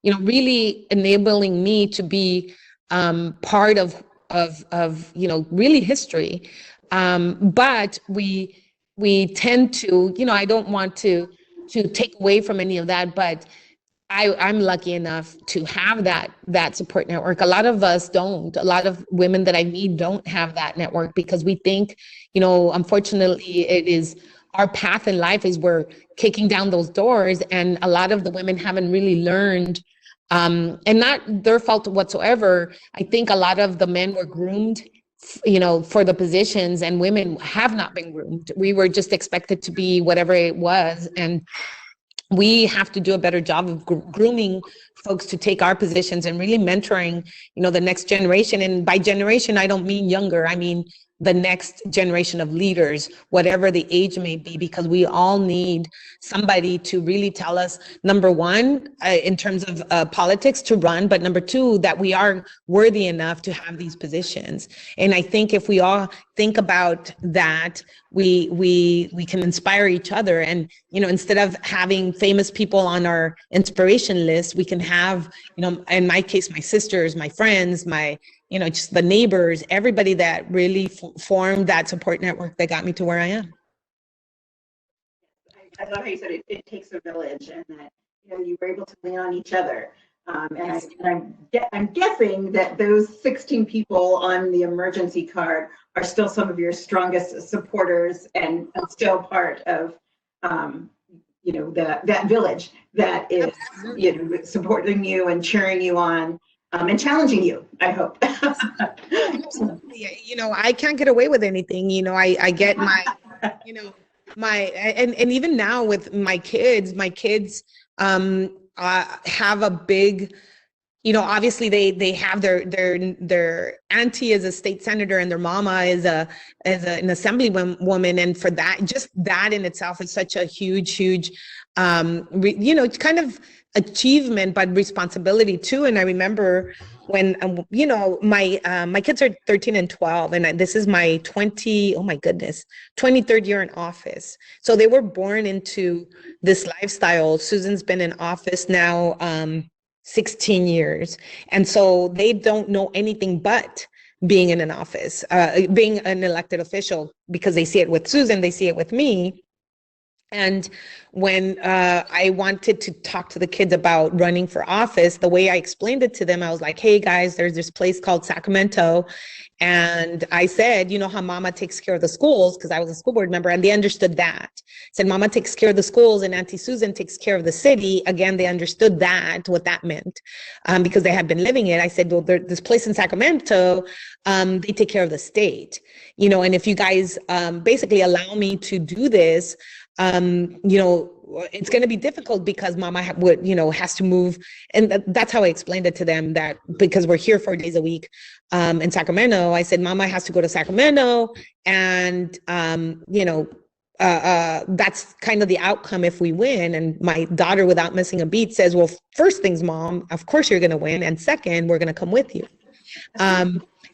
really enabling me to be part of really history. But we tend to, I don't want to take away from any of that, but I'm lucky enough to have that support network. A lot of us don't. A lot of women that I meet don't have that network, because we think, unfortunately, it is our path in life is we're kicking down those doors, and a lot of the women haven't really learned, and not their fault whatsoever. I think a lot of the men were groomed, for the positions, and women have not been groomed. We were just expected to be whatever it was. And we have to do a better job of grooming folks to take our positions, and really mentoring, the next generation. And by generation, I don't mean younger. I mean the next generation of leaders, whatever the age may be, because we all need somebody to really tell us, number one, in terms of politics, to run, but number two, that we are worthy enough to have these positions. And I think if we all think about that, we can inspire each other. And, instead of having famous people on our inspiration list, we can have, in my case, my sisters, my friends, just the neighbors, everybody that really formed that support network that got me to where I am. I love how you said it takes a village, and that you were able to lean on each other. I'm guessing that those 16 people on the emergency card are still some of your strongest supporters, and still part of that village that is supporting you and cheering you on. And challenging you, I hope. Absolutely. I can't get away with anything. I get my, and even now with my kids have a big, obviously they have their auntie is a state senator, and their mama is an assemblywoman. And for that, just that in itself is such a huge, kind of achievement, but responsibility too. And I remember when, my kids are 13 and 12, and this is my 23rd year in office. So they were born into this lifestyle. Susan's been in office now 16 years. And so they don't know anything but being in an office, being an elected official, because they see it with Susan, they see it with me. And when I wanted to talk to the kids about running for office, the way I explained it to them, I was like, hey guys, there's this place called Sacramento. And I said, you know how mama takes care of the schools, because I was a school board member, and they understood that. Said mama takes care of the schools and Auntie Susan takes care of the city. Again, they understood that, what that meant, because they had been living it. I said, well, this place in Sacramento, they take care of the state, you know, and if you guys basically allow me to do this, you know, it's going to be difficult because mama would, you know, has to move. And that's how I explained it to them, that because we're here 4 days a week in Sacramento, I said, mama has to go to Sacramento. And, you know, that's kind of the outcome if we win. And my daughter, without missing a beat, says, well, first things, mom, of course you're going to win. And second, we're going to come with you.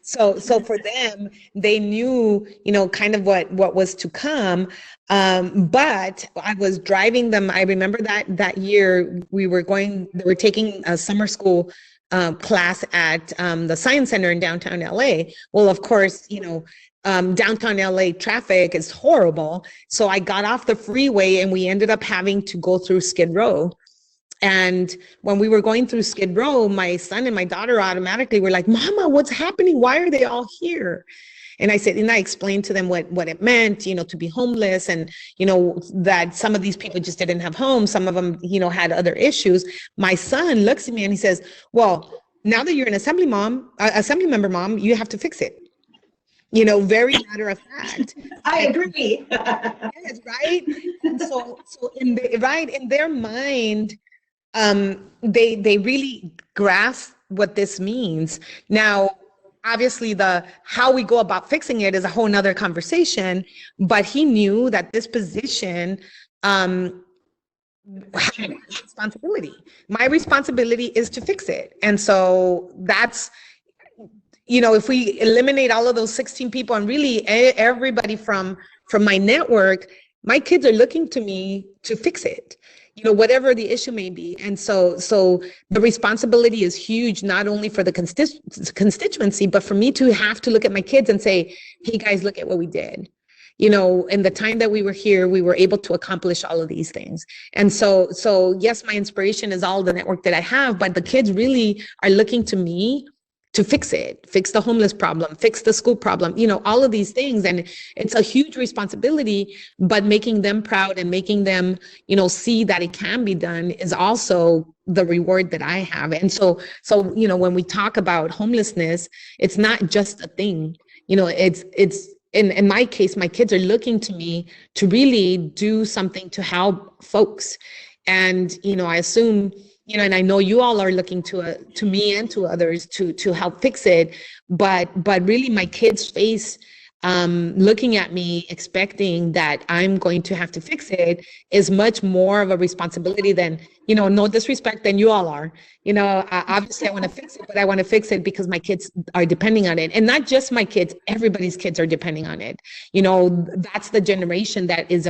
So for them, they knew, you know, kind of what was to come. But I was driving them. I remember that year they were taking a summer school class at the Science Center in downtown LA. Well, of course, you know, downtown LA traffic is horrible. So I got off the freeway and we ended up having to go through Skid Row. And when we were going through Skid Row, my son and my daughter automatically were like, mama, what's happening? Why are they all here? And I said, and I explained to them what it meant, you know, to be homeless, and, you know, that some of these people just didn't have homes. Some of them, you know, had other issues. My son looks at me and he says, well, now that you're an assembly member, mom, you have to fix it. You know, very matter of fact. I agree. Yes, right. And so in their mind, they really grasp what this means. Now, obviously, how we go about fixing it is a whole nother conversation, but he knew that this position had responsibility. My responsibility is to fix it. And so that's, you know, if we eliminate all of those 16 people and really everybody from my network, my kids are looking to me to fix it, you know, whatever the issue may be. And so the responsibility is huge, not only for the constituency, but for me to have to look at my kids and say, hey guys, look at what we did. You know, in the time that we were here, we were able to accomplish all of these things. And so yes, my inspiration is all the network that I have, but the kids really are looking to me to fix it, fix the homeless problem, fix the school problem, you know, all of these things. And it's a huge responsibility, but making them proud and making them, you know, see that it can be done is also the reward that I have. And so, you know, when we talk about homelessness, it's not just a thing, you know, it's in my case, my kids are looking to me to really do something to help folks. And, you know, I assume, you know, and I know you all are looking to me and to others to help fix it, but really my kids' face looking at me expecting that I'm going to have to fix it is much more of a responsibility than, you know, no disrespect, than you all are. You know, obviously I want to fix it, but I want to fix it because my kids are depending on it. And not just my kids, everybody's kids are depending on it. You know, that's the generation that is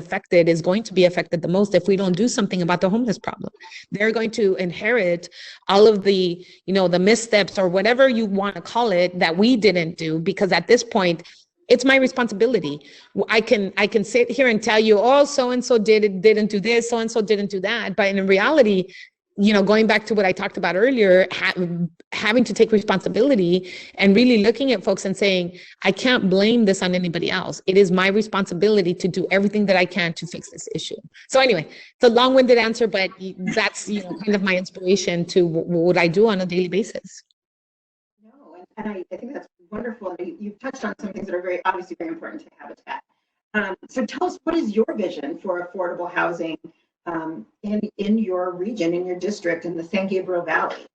going to be affected the most if we don't do something about the homeless problem. They're going to inherit all of the, you know, the missteps or whatever you want to call it that we didn't do, because at this point, it's my responsibility. I can sit here and tell you, oh, so-and-so didn't do this, so-and-so didn't do that. But in reality, you know, going back to what I talked about earlier, having to take responsibility and really looking at folks and saying, I can't blame this on anybody else. It is my responsibility to do everything that I can to fix this issue. So anyway, it's a long-winded answer, but that's, you know, kind of my inspiration to what I do on a daily basis. No, and I think that's wonderful. You've touched on some things that are obviously very important to Habitat. So tell us, what is your vision for affordable housing in your region, in your district, in the San Gabriel Valley?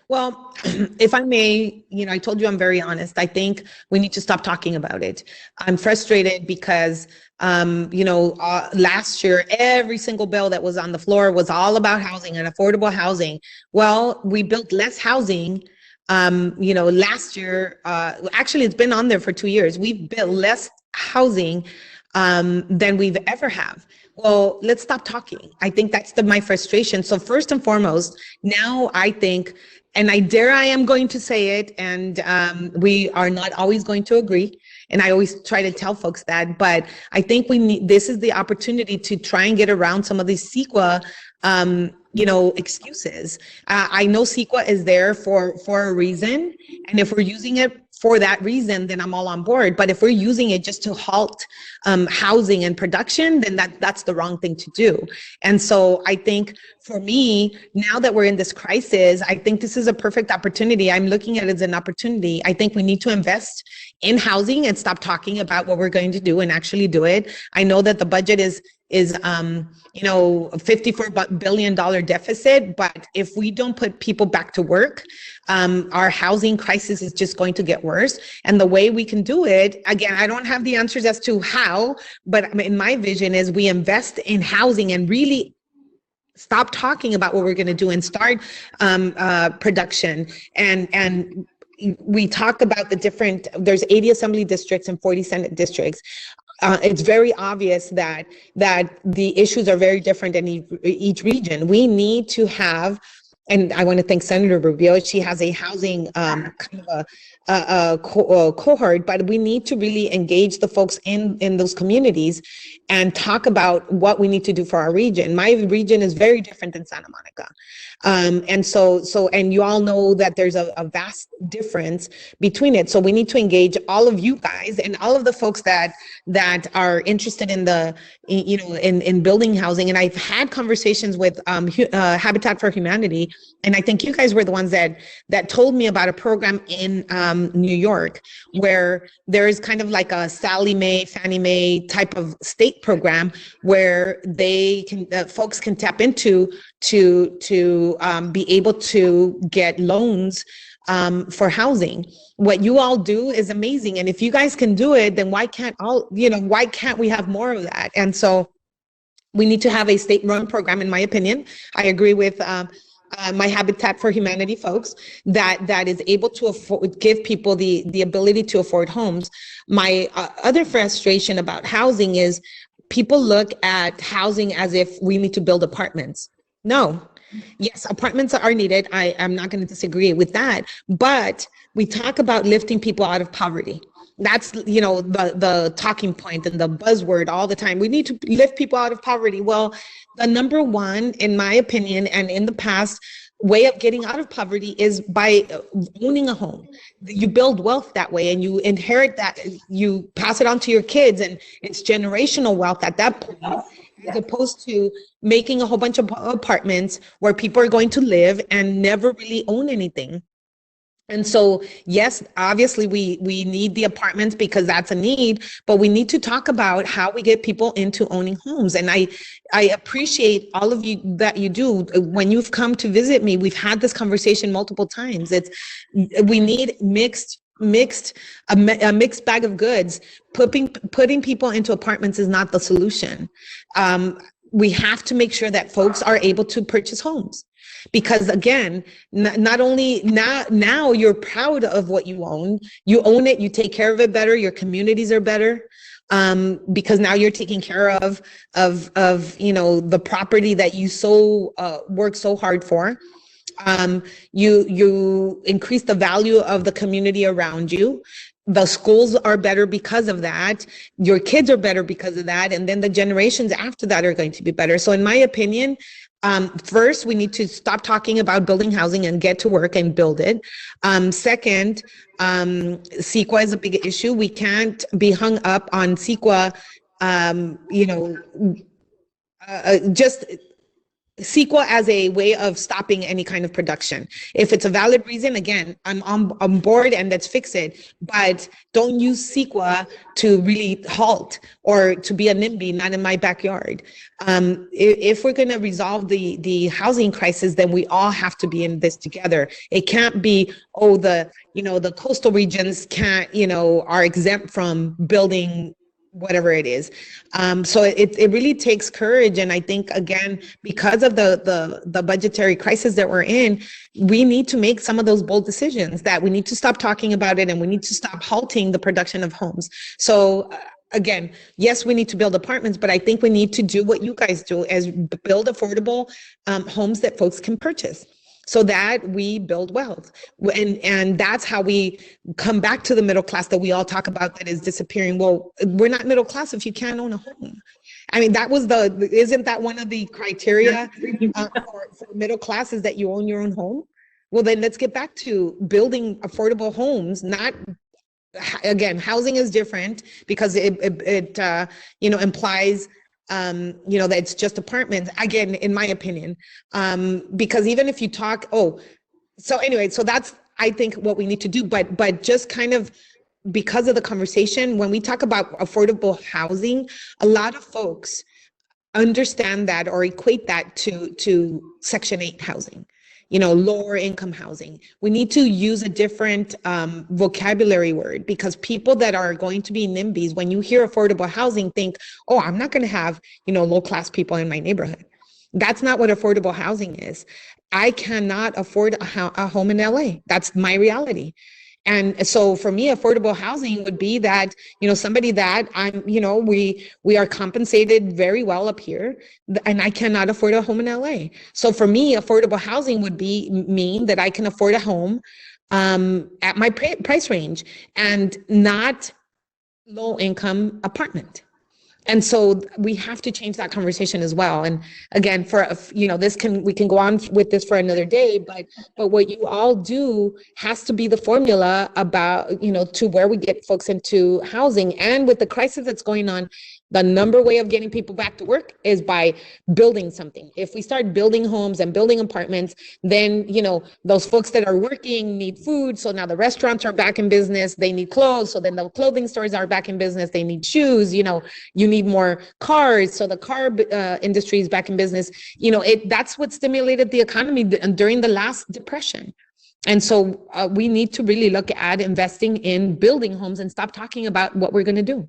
Well, if I may, you know, I told you I'm very honest. I think we need to stop talking about it. I'm frustrated because, you know, last year, every single bill that was on the floor was all about housing and affordable housing. Well, we built less housing. You know, last year, actually, it's been on there for 2 years. We've built less housing than we've ever have. Well, let's stop talking. I think that's my frustration. So first and foremost, now I think, and I am going to say it, and we are not always going to agree. And I always try to tell folks that, but I think this is the opportunity to try and get around some of these CEQA, excuses. I know CEQA is there for a reason. And if we're using it for that reason, then I'm all on board. But if we're using it just to halt housing and production, then that's the wrong thing to do. And so I think for me, now that we're in this crisis, I think this is a perfect opportunity. I'm looking at it as an opportunity. I think we need to invest in housing and stop talking about what we're going to do and actually do it. I know that the budget is $54 billion deficit, but if we don't put people back to work, our housing crisis is just going to get worse. And the way we can do it, again, I don't have the answers as to how, but in my vision is we invest in housing and really stop talking about what we're going to do and start production. And we talk about there's 80 assembly districts and 40 Senate districts. It's very obvious that the issues are very different in each region. We need to have, and I want to thank Senator Rubio. She has a housing kind of a cohort, but we need to really engage the folks in those communities and talk about what we need to do for our region. My region is very different than Santa Monica. And you all know that there's a vast difference between it. So we need to engage all of you guys and all of the folks that are interested in in building housing. And I've had conversations with Habitat for Humanity, and I think you guys were the ones that told me about a program in New York where there is kind of like a Sallie Mae, Fannie Mae type of state program where folks can tap into to be able to get loans for housing. What you all do is amazing. And if you guys can do it, then why can't we have more of that? And so we need to have a state-run program, in my opinion. I agree with my Habitat for Humanity folks that is able to give people the ability to afford homes. My other frustration about housing is people look at housing as if we need to build apartments. No. Yes, apartments are needed. I'm not going to disagree with that, but we talk about lifting people out of poverty. That's, the talking point and the buzzword all the time. We need to lift people out of poverty. Well, the number one, in my opinion, and in the past, way of getting out of poverty is by owning a home. You build wealth that way, and you inherit that. You pass it on to your kids, and it's generational wealth at that point. As opposed to making a whole bunch of apartments where people are going to live and never really own anything. And so, yes, obviously we need the apartments because that's a need, but we need to talk about how we get people into owning homes. And I appreciate all of you that you do. When you've come to visit me, we've had this conversation multiple times. We need a mixed bag of goods. Putting people into apartments is not the solution. We have to make sure that folks are able to purchase homes, because again, not only now you're proud of what you own it, you take care of it better, your communities are better, because now you're taking care of the property that you work so hard for. You increase the value of the community around you. The schools are better because of that. Your kids are better because of that. And then the generations after that are going to be better. So in my opinion, first, we need to stop talking about building housing and get to work and build it. Second, CEQA is a big issue. We can't be hung up on CEQA, just CEQA as a way of stopping any kind of production. If it's a valid reason, again, I'm on board and let's fix it, but don't use CEQA to really halt or to be a NIMBY, not in my backyard. If we're going to resolve the housing crisis, then we all have to be in this together. It can't be, the coastal regions are exempt from building whatever it is. So it really takes courage. And I think, again, because of the budgetary crisis that we're in, we need to make some of those bold decisions that we need to stop talking about it, and we need to stop halting the production of homes. So again, yes, we need to build apartments, but I think we need to do what you guys do, as build affordable homes that folks can purchase. so that we build wealth. And that's how we come back to the middle class that we all talk about that is disappearing. Well, we're not middle class if you can't own a home. I mean, isn't that one of the criteria for middle class is that you own your own home? Well, then let's get back to building affordable homes. Not, again, housing is different because it implies that it's just apartments, again, in my opinion, because even if you talk, so that's, I think, what we need to do, but just kind of because of the conversation, when we talk about affordable housing, a lot of folks understand that or equate that to Section 8 housing, lower income housing. We need to use a different vocabulary word, because people that are going to be NIMBYs, when you hear affordable housing, think, oh, I'm not going to have, low class people in my neighborhood. That's not what affordable housing is. I cannot afford a home in LA. That's my reality. And so for me, affordable housing would be that, somebody that we are compensated very well up here, and I cannot afford a home in LA. So for me, affordable housing would mean that I can afford a home at my price range and not low income apartment. And so we have to change that conversation as well. And again, we can go on with this for another day, but what you all do has to be the formula about, to where we get folks into housing. And with the crisis that's going on, the number way of getting people back to work is by building something. If we start building homes and building apartments, then, those folks that are working need food. So now the restaurants are back in business, they need clothes. So then the clothing stores are back in business, they need shoes, you need more cars. So the car industry is back in business. That's what stimulated the economy during the last depression. And so we need to really look at investing in building homes and stop talking about what we're going to do.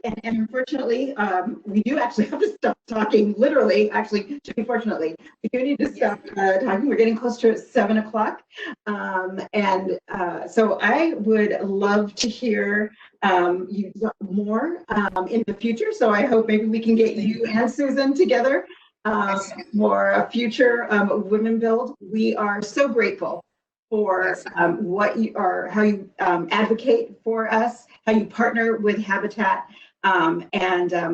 And unfortunately, we do actually have to stop talking, literally, fortunately, we do need to stop talking. We're getting close to 7 o'clock. So I would love to hear you more in the future. So I hope maybe we can get you and Susan together for a future Women Build. We are so grateful for what you are, how you advocate for us, how you partner with Habitat.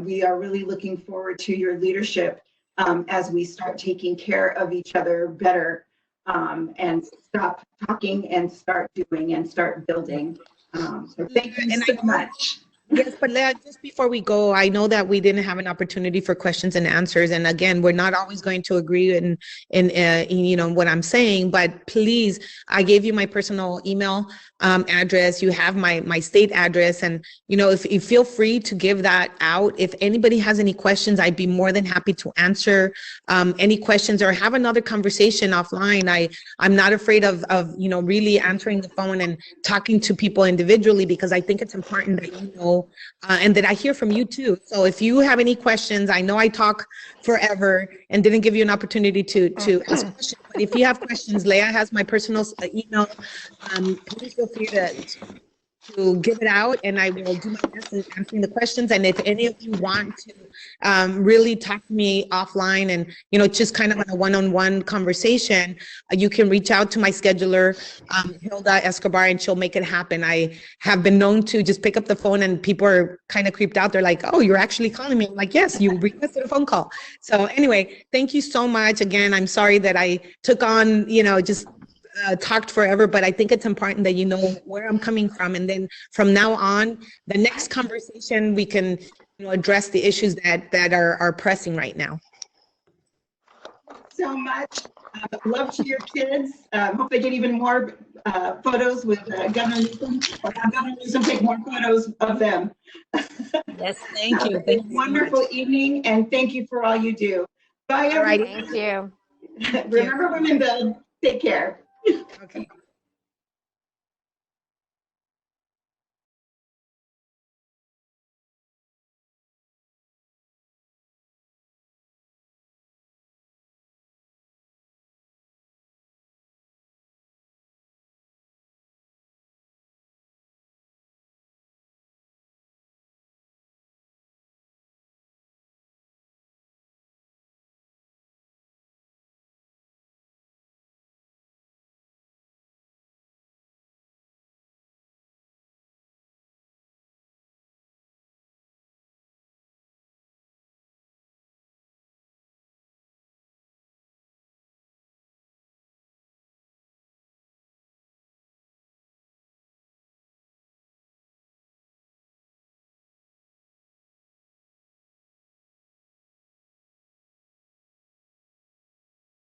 We are really looking forward to your leadership as we start taking care of each other better and stop talking and start doing and start building. So thank you so much. Yes, but Leah, just before we go, I know that we didn't have an opportunity for questions and answers. And again, we're not always going to agree in what I'm saying, but please, I gave you my personal email address. You have my state address. And, if you feel free to give that out, if anybody has any questions, I'd be more than happy to answer any questions or have another conversation offline. I'm not afraid of really answering the phone and talking to people individually, because I think it's important that and that I hear from you too. So if you have any questions, I know I talk forever and didn't give you an opportunity to ask questions, but if you have questions, Leah has my personal email. Please feel free to give it out, and I will do my best in answering the questions. And if any of you want to really talk to me offline and, just kind of on a one-on-one conversation, you can reach out to my scheduler, Hilda Escobar, and she'll make it happen. I have been known to just pick up the phone and people are kind of creeped out. They're like, oh, you're actually calling me. I'm like, yes, you requested a phone call. So anyway, thank you so much. Again, I'm sorry that I took on, just talked forever, but I think it's important that you know where I'm coming from. And then from now on, the next conversation, we can address the issues that are pressing right now. So much. Love to your kids. Hope they get even more photos with Governor Newsom, or have Governor Newsom take more photos of them. Yes, thank you. Thank you. Wonderful evening, and thank you for all you do. Bye, everybody. Thank you. Remember, Women Build. Take care. Okay.